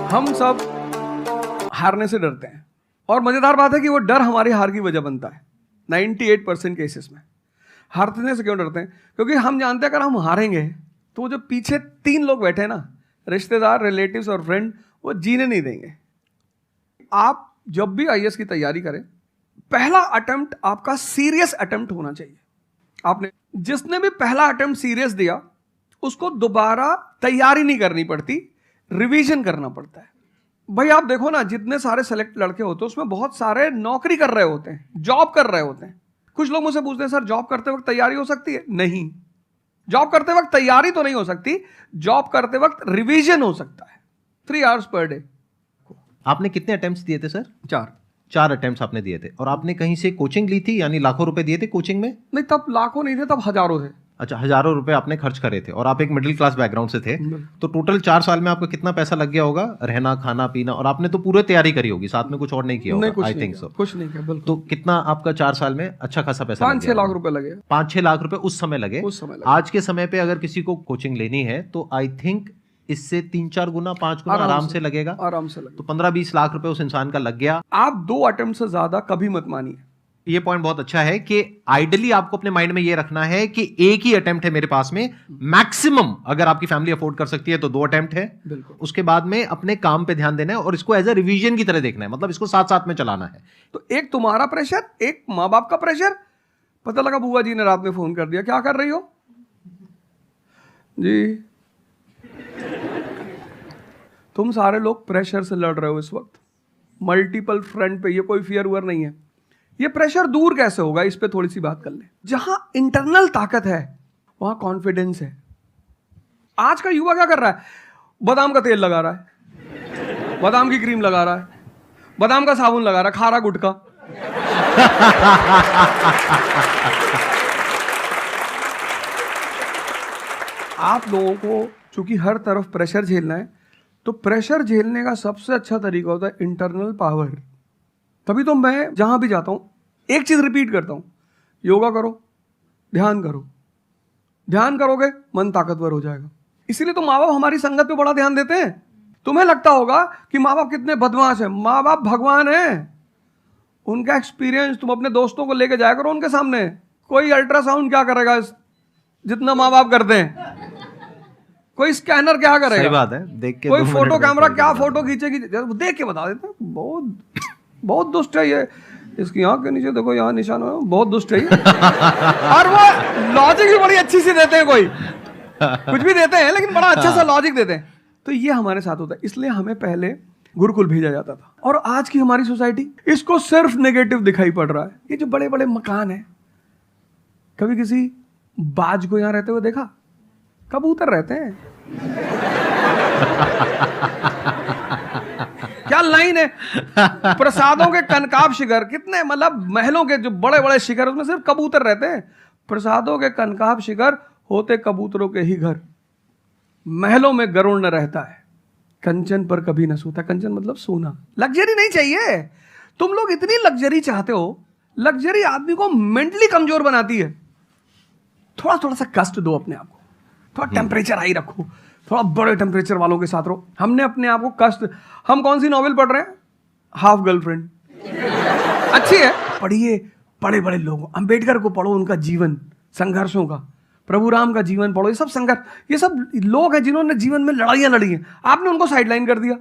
हम सब हारने से डरते हैं और मजेदार बात है कि वो डर हमारी हार की वजह बनता है। 98% केसेस में हारने से क्यों डरते हैं? क्योंकि हम जानते हैं अगर हम हारेंगे तो वो जो पीछे 3 लोग बैठे हैं ना, रिश्तेदार, रिलेटिव्स और फ्रेंड, वो जीने नहीं देंगे। आप जब भी आईएएस की तैयारी करें, पहला अटेम्प्ट आपका सीरियस अटेम्प्ट होना चाहिए। आपने जिसने भी पहला अटेम्प्ट सीरियस दिया उसको दोबारा तैयारी नहीं करनी पड़ती, रिवीजन करना पड़ता है। भाई आप देखो ना, जितने सारे सेलेक्ट लड़के होते हैं उसमें बहुत सारे नौकरी कर रहे होते हैं, जॉब कर रहे होते हैं। कुछ लोग मुझसे पूछते हैं सर जॉब करते वक्त तैयारी हो सकती है? नहीं, जॉब करते वक्त तैयारी तो नहीं हो सकती, जॉब करते वक्त रिवीजन हो सकता है 3 hours पर डे। आपने कितने अटेम्प्ट्स दिए थे सर? 4 अटेम्प्ट्स आपने दिए थे। और आपने कहीं से कोचिंग ली थी, यानी लाखों रुपए दिए थे कोचिंग में? नहीं, तब लाखों नहीं थे, तब हजारों थे। अच्छा, हजारों रुपए आपने खर्च करे थे और आप एक मिडिल क्लास बैकग्राउंड से थे। तो टोटल 4 साल में आपका कितना पैसा लग गया होगा? रहना, खाना, पीना, और आपने तो पूरी तैयारी करी होगी, साथ में कुछ और नहीं किया होगा? I think so. कुछ नहीं किया, बिल्कुल। तो कितना आपका 4 साल में अच्छा खासा पैसा? 5-6 लाख रुपए लगे। 5-6 लाख रुपए उस समय लगे। आज के समय पे अगर किसी को कोचिंग लेनी है तो आई थिंक इससे 3-4 गुना, 5 गुना आराम से लगेगा। आराम से लगेगा। तो 15-20 लाख रुपए उस इंसान का लग गया। आप 2 अटेम्प्ट से ज्यादा कभी मत मानिए। ये पॉइंट बहुत अच्छा है कि आइडियली आपको अपने माइंड में ये रखना है कि एक ही अटेम्प्ट है मेरे पास में, मैक्सिमम अगर आपकी फैमिली अफोर्ड कर सकती है तो 2 अटेम्प्ट है। उसके बाद में अपने काम पे ध्यान देना है और इसको एज ए रिवीजन की तरह देखना है, मतलब इसको साथ साथ में चलाना है। तो एक तुम्हारा प्रेशर, एक माँ बाप का प्रेशर। पता लगा बुआ जी ने रात में फोन कर दिया, क्या कर रही हो जी? तुम सारे लोग प्रेशर से लड़ रहे हो इस वक्त, मल्टीपल फ्रंट पे। ये कोई फियर उयर नहीं है। ये प्रेशर दूर कैसे होगा, इस पे थोड़ी सी बात कर ले। जहां इंटरनल ताकत है वहां कॉन्फिडेंस है। आज का युवा क्या कर रहा है? बादाम का तेल लगा रहा है, बादाम की क्रीम लगा रहा है, बादाम का साबुन लगा रहा है, खा रहा गुटखा। आप लोगों को चूंकि हर तरफ प्रेशर झेलना है, तो प्रेशर झेलने का सबसे अच्छा तरीका होता है इंटरनल पावर। तभी तो मैं जहां भी जाता हूं एक चीज रिपीट करता हूं, योगा करो, ध्यान करो। ध्यान करोगे मन ताकतवर हो जाएगा। इसीलिए तो माँ बाप हमारी संगत पे बड़ा ध्यान देते हैं। तुम्हें लगता होगा कि माँ बाप कितने बदमाश हैं, माँ बाप भगवान हैं। उनका एक्सपीरियंस तुम अपने दोस्तों को लेके जाया करो उनके सामने। कोई अल्ट्रासाउंड क्या करेगा जितना माँ बाप करते हैं? कोई स्कैनर क्या करेगा? सही बात है, देख के। कोई फोटो कैमरा क्या फोटो खींचेगी, देख के बता देते हैं। बहुत दुष्ट है ये। इसकी आंख के नीचे देखो, यहाँ निशान है, बहुत दुष्ट है ये। और वो लॉजिक भी बड़ी अच्छी सी देते हैं, कोई कुछ भी देते हैं लेकिन बड़ा अच्छा सा लॉजिक देते हैं। तो ये हमारे साथ होता है। इसलिए हमें पहले गुरुकुल भेजा जाता था, और आज की हमारी सोसाइटी इसको सिर्फ नेगेटिव दिखाई पड़ रहा है। ये जो बड़े बड़े मकान है, कभी किसी बाज को यहां रहते हुए देखा? कबूतर रहते हैं। क्या लाइन है, प्रसादों के कनकाब शिखर, कितने मतलब महलों के जो बड़े बड़े शिखर, उसमें सिर्फ कबूतर रहते हैं। प्रसादों के कनकाब शिखर होते कबूतरों के ही घर। महलों में गरुड़ न रहता है, कंचन पर कभी न सोता। कंचन मतलब सोना। लग्जरी नहीं चाहिए। तुम लोग इतनी लग्जरी चाहते हो, लग्जरी आदमी को मेंटली कमजोर बनाती है। थोड़ा थोड़ा सा कष्ट दो अपने आप को, थोड़ा टेम्परेचर हाई रखो, थोड़ा बड़े टेम्परेचर वालों के साथ रहो। हमने अपने आप को कष्ट, हम कौन सी नॉवेल पढ़ रहे हैं? हाफ गर्लफ्रेंड अच्छी है, पढ़िए। बड़े बड़े लोग, अंबेडकर को पढ़ो, उनका जीवन संघर्षों का। प्रभु राम का जीवन पढ़ो। ये सब संघर्ष, ये सब लोग हैं जिन्होंने जीवन में लड़ाइयां लड़ी हैं। आपने उनको साइडलाइन कर दिया।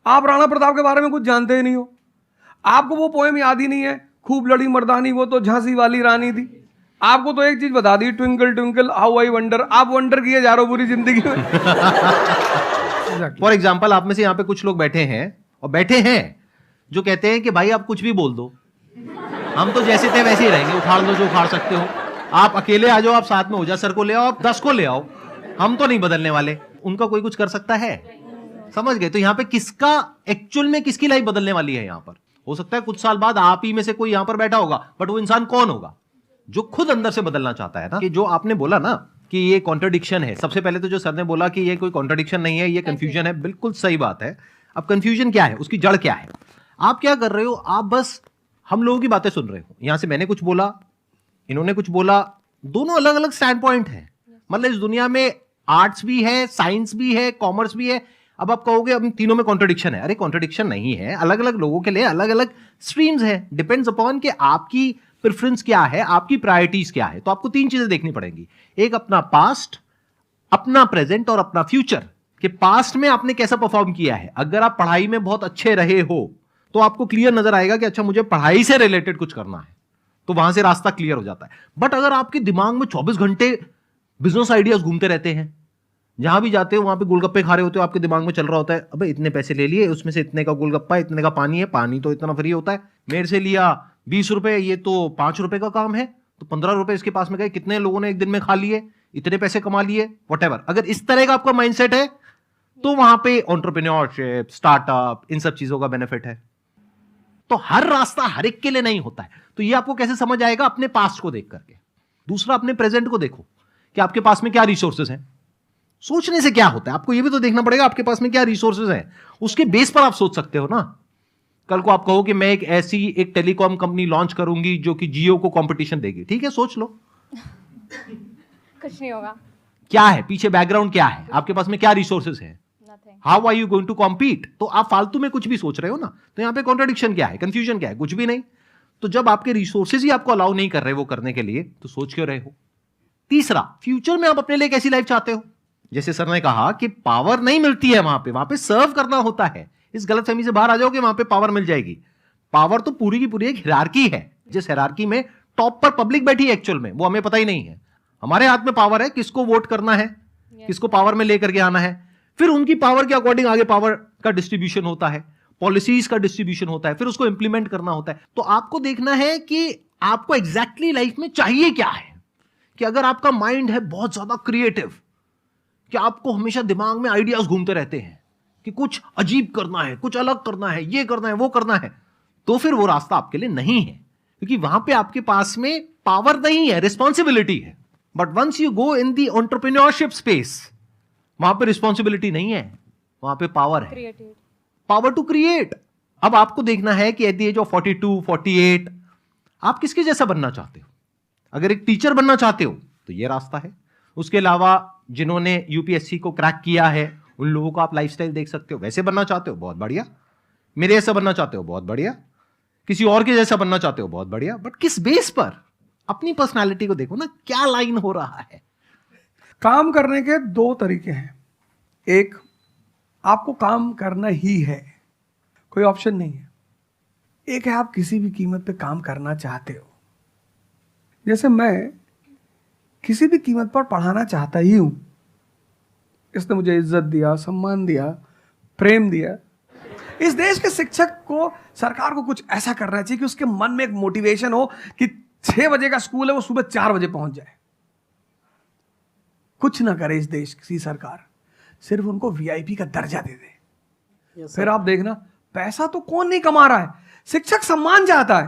आप राणा प्रताप के बारे में कुछ जानते ही नहीं हो। आपको वो पोएम याद ही नहीं है, खूब लड़ी मर्दानी वो तो झांसी वाली रानी थी। आपको तो एक चीज बता दी, twinkle twinkle how I wonder. आप वंडर किए जा रहे हो पूरी जिंदगी में। फॉर एग्जाम्पल, आप में से यहाँ पे कुछ लोग बैठे हैं जो कहते हैं कि भाई आप कुछ भी बोल दो, हम तो जैसे थे वैसे ही रहेंगे, उखाड़ लो जो उखाड़ सकते हो। आप अकेले आ जाओ, आप साथ में हो जा, सर को ले आओ, आप 10 को ले आओ, हम तो नहीं बदलने वाले। उनका कोई कुछ कर सकता है? समझ गए? तो यहाँ पे किसका एक्चुअल में किसकी लाइफ बदलने वाली है? यहाँ पर हो सकता है कुछ साल बाद आप ही में से कोई यहाँ पर बैठा होगा, बट वो इंसान कौन होगा? जो खुद अंदर से बदलना चाहता है ना। कि जो आपने बोला ना कि ये कॉन्ट्रडिक्शन है, सबसे पहले तो जो सर ने बोला कि ये कोई कॉन्ट्रडिक्शन नहीं है, ये कंफ्यूजन है, बिल्कुल सही बात है। अब कंफ्यूजन क्या है, उसकी जड़ क्या है? आप क्या कर रहे हो? आप बस हम लोगों की बातें सुन रहे हो। यहां से मैंने कुछ बोला, इन्होंने कुछ बोला, दोनों अलग अलग स्टैंड पॉइंट है। मतलब इस दुनिया में आर्ट्स भी है, साइंस भी है, कॉमर्स भी है, अब आप कहोगे अब इन तीनों में कॉन्ट्रडिक्शन है। अरे कॉन्ट्रडिक्शन नहीं है, अलग अलग लोगों के लिए अलग अलग स्ट्रीम्स है, डिपेंड्स अपॉन कि आपकी प्रेफरेंस क्या है, आपकी प्रायोरिटीज क्या है। तो आपको तीन चीजें देखनी पड़ेंगी, एक अपना पास्ट, अपना प्रेजेंट और अपना फ्यूचर। कि पास्ट में आपने कैसा परफॉर्म किया है। अगर आप पढ़ाई में बहुत अच्छे रहे हो तो आपको क्लियर नजर आएगा कि अच्छा मुझे पढ़ाई से रिलेटेड कुछ करना है, तो वहां से रास्ता क्लियर हो जाता है। बट अगर आपके दिमाग में 24 घंटे बिजनेस आइडियाज घूमते रहते हैं, जहां भी जाते हो वहां पे गोलगप्पे खा रहे होते हो, आपके दिमाग में चल रहा होता है अबे इतने पैसे ले लिए, उसमें से इतने का गोलगप्पा, इतने का पानी है, पानी तो इतना फ्री होता है, मेरे से लिया 20 रुपए, ये तो 5 रुपए का काम है, तो 15 रुपए इसके पास में गए, कितने लोगों ने एक दिन में खा लिए, इतने पैसे कमा लिए, व्हाटएवर। अगर इस तरह का आपका माइंडसेट है तो वहां पे एंटरप्रेन्योरशिप, स्टार्टअप, इन सब चीजों का बेनिफिट है। तो हर रास्ता हर एक के लिए नहीं होता है। तो ये आपको कैसे समझ आएगा? अपने पास्ट को देख करके। दूसरा, अपने प्रेजेंट को देखो कि आपके पास में क्या रिसोर्सेज हैं। सोचने से क्या होता है, आपको ये भी तो देखना पड़ेगा आपके पास में क्या रिसोर्सेज हैं, उसके बेस पर आप सोच सकते हो ना। कल को आप कहो कि मैं एक टेलीकॉम कंपनी लॉन्च करूंगी जो कि जियो को कंपटीशन देगी, ठीक है, सोच लो। कुछ नहीं होगा। क्या है पीछे, बैकग्राउंड क्या है, आपके पास में क्या रिसोर्सेज है, how are you going to compete. तो आप फालतू में कुछ भी सोच रहे हो ना, तो यहां पे कॉन्ट्रडिक्शन क्या है, कंफ्यूजन क्या है, कुछ भी नहीं। तो जब आपके रिसोर्सेज ही आपको अलाउ नहीं कर रहे वो करने के लिए, तो सोच क्यों रहे हो। तीसरा, फ्यूचर में आप अपने लिए कैसी लाइफ चाहते हो। जैसे सर ने कहा कि पावर नहीं मिलती है वहां पे सर्व करना होता है। इस गलतफहमी से बाहर आ जाओ कि वहां पे पावर मिल जाएगी। पावर तो पूरी की पूरी एक हिरार्की है, जिस हिरार्की में टॉप पर पब्लिक बैठी है एक्चुअल में, वो हमें पता ही नहीं है। हमारे हाथ में पावर है, किसको वोट करना है, किसको पावर में लेकर के आना है, फिर उनकी पावर के अकॉर्डिंग आगे पावर का डिस्ट्रीब्यूशन होता है, पॉलिसीज का डिस्ट्रीब्यूशन होता है, फिर उसको इंप्लीमेंट करना होता है। तो आपको देखना है कि आपको एग्जैक्टली लाइफ में चाहिए क्या है। कि अगर आपका माइंड है बहुत ज्यादा क्रिएटिव, कि आपको हमेशा दिमाग में आइडियाज घूमते रहते हैं कि कुछ अजीब करना है, कुछ अलग करना है, ये करना है, वो करना है, तो फिर वो रास्ता आपके लिए नहीं है। क्योंकि वहां पे आपके पास में पावर नहीं है, रिस्पॉन्सिबिलिटी है। But once you go in the entrepreneurship space, वहां पे रिस्पॉन्सिबिलिटी नहीं है, वहां पे पावर है, पावर टू क्रिएट। अब आपको देखना है कि एट द एज ऑफ 42, 48 आप किसके जैसा बनना चाहते हो। अगर एक टीचर बनना चाहते हो तो ये रास्ता है। उसके अलावा जिन्होंने यूपीएससी को क्रैक किया है उन लोगों का आप लाइफस्टाइल देख सकते हो। वैसे बनना चाहते हो, बहुत बढ़िया। मेरे जैसा बनना चाहते हो, बहुत बढ़िया। किसी और के जैसा बनना चाहते हो, बहुत बढ़िया। बट किस बेस पर, अपनी पर्सनालिटी को देखो ना, क्या लाइन हो रहा है। काम करने के दो तरीके हैं। एक, आपको काम करना ही है, कोई ऑप्शन नहीं है। एक है आप किसी भी कीमत पे काम करना चाहते हो। जैसे मैं किसी भी कीमत पर पढ़ाना चाहता ही हूं। इसने मुझे इज्जत दिया, सम्मान दिया, प्रेम दिया। इस देश के शिक्षक को, सरकार को कुछ ऐसा करना चाहिए कि उसके मन में एक मोटिवेशन हो कि 6 बजे का स्कूल है, वो सुबह 4 बजे पहुंच जाए। कुछ ना करे इस देश की सरकार, सिर्फ उनको वीआईपी का दर्जा दे दे। फिर आप देखना, पैसा तो कौन नहीं कमा रहा है, शिक्षक सम्मान चाहता है,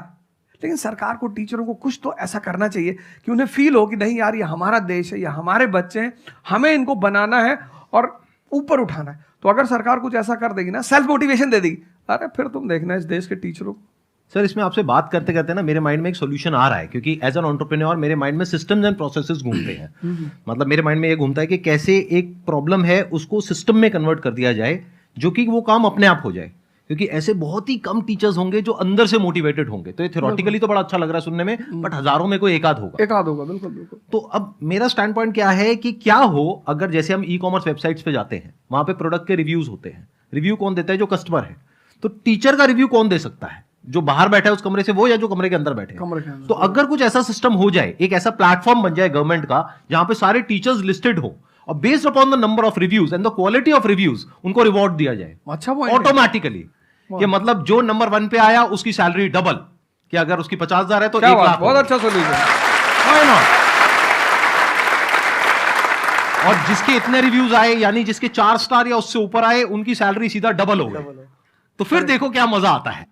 लेकिन सरकार को, टीचरों को कुछ तो ऐसा करना चाहिए कि उन्हें फील हो कि नहीं यार, ये हमारा देश है, ये हमारे बच्चे हैं, हमें इनको बनाना है और ऊपर उठाना है। तो अगर सरकार कुछ ऐसा कर देगी ना, सेल्फ मोटिवेशन दे देगी, अरे फिर तुम देखना इस देश के टीचरों को। सर, इसमें आपसे बात करते करते ना मेरे माइंड में एक सॉल्यूशन आ रहा है, क्योंकि एज एन एंटरप्रेन्योर मेरे माइंड में सिस्टम्स एंड प्रोसेसेस घूमते हैं। मतलब मेरे माइंड में ये घूमता है कि कैसे एक प्रॉब्लम है उसको सिस्टम में कन्वर्ट कर दिया जाए, जो कि वो काम अपने आप हो जाए। क्योंकि ऐसे बहुत ही कम टीचर्स होंगे जो अंदर से मोटिवेटेड होंगे। तो ये थ्योरेटिकली तो बड़ा अच्छा लग रहा है सुनने में, बट हजारों में कोई एक आध होगा। बिल्कुल बिल्कुल। तो अब मेरा स्टैंड पॉइंट क्या है कि क्या हो अगर जैसे हम ई कॉमर्स वेबसाइट्स पे जाते हैं, वहां पे प्रोडक्ट के रिव्यूज होते हैं। रिव्यू कौन देता है? जो कस्टमर है। तो टीचर का रिव्यू कौन दे सकता है? जो बाहर बैठा है उस कमरे से वो, या जो कमरे के अंदर बैठे हैं। तो अगर कुछ ऐसा सिस्टम हो जाए, एक ऐसा प्लेटफॉर्म बन जाए गवर्नमेंट का, जहां पे सारे टीचर्स लिस्टेड हो और based upon the number of reviews and the quality of reviews उनको रिवॉर्ड दिया जाए अच्छा, ऑटोमेटिकली। कि मतलब जो नंबर 1 पे आया उसकी सैलरी डबल, कि अगर उसकी 50,000 है तो 1 लाख। बहुत अच्छा सोल्यूशन। और जिसके इतने रिव्यूज आए, यानी जिसके 4 स्टार या उससे ऊपर आए, उनकी सैलरी सीधा डबल हो गई। तो फिर देखो क्या मजा आता है।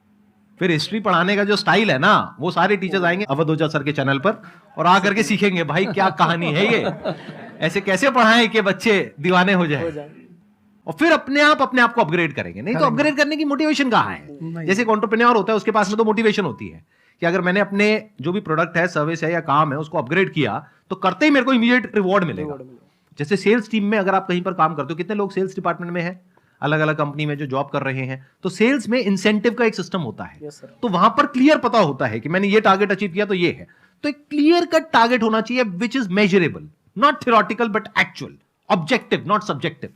फिर हिस्ट्री पढ़ाने का जो स्टाइल है ना, वो सारे टीचर्स आएंगे अवध ओझा सर के चैनल पर और आकर के सीखेंगे भाई क्या कहानी है ये, ऐसे कैसे पढ़ाएं कि बच्चे दीवाने हो जाए। और फिर अपने आप को अपग्रेड करेंगे। नहीं तो अपग्रेड करने की मोटिवेशन कहाँ है? जैसे एक एंटरप्रेन्योर होता है, उसके पास में तो मोटिवेशन होती है कि अगर मैंने अपने जो भी प्रोडक्ट है, सर्विस है या काम है, उसको अपग्रेड किया तो करते ही मेरे को इमीडिएट रिवॉर्ड मिलेगा। जैसे सेल्स टीम में अगर आप कहीं पर काम करते हो, कितने लोग सेल्स डिपार्टमेंट में है? अलग अलग कंपनी में जो जॉब कर रहे हैं, तो सेल्स में इंसेंटिव का एक सिस्टम होता है। Yes sir. तो वहां पर क्लियर पता होता है कि मैंने ये टारगेट अचीव किया तो ये है। तो एक क्लियर कट टारगेट होना चाहिए which is measurable, not theoretical but actual, objective not subjective.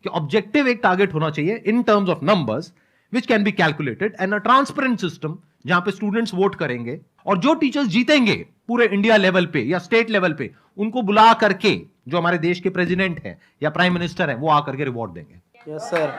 कि ऑब्जेक्टिव एक टारगेट होना चाहिए in terms of numbers which can be calculated, and a transparent system जहां पे स्टूडेंट्स वोट करेंगे और जो टीचर्स जीतेंगे पूरे इंडिया लेवल पे या स्टेट लेवल पे, उनको बुला करके जो हमारे देश के प्रेसिडेंट हैं या प्राइम मिनिस्टर हैं वो आकर के रिवॉर्ड देंगे। Yes sir.